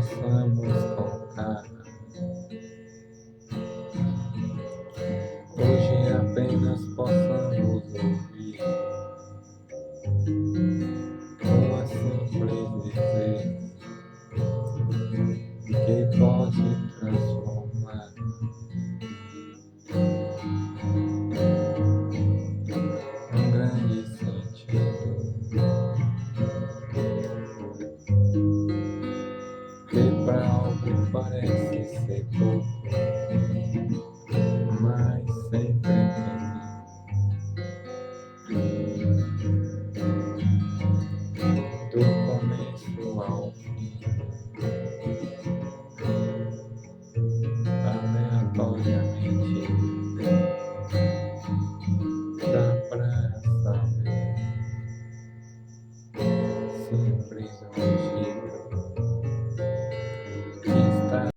possamos contar. Hoje apenas possamos ouvir uma simples dizer que pode transformar um grande sentido que para algo parece ser pouco.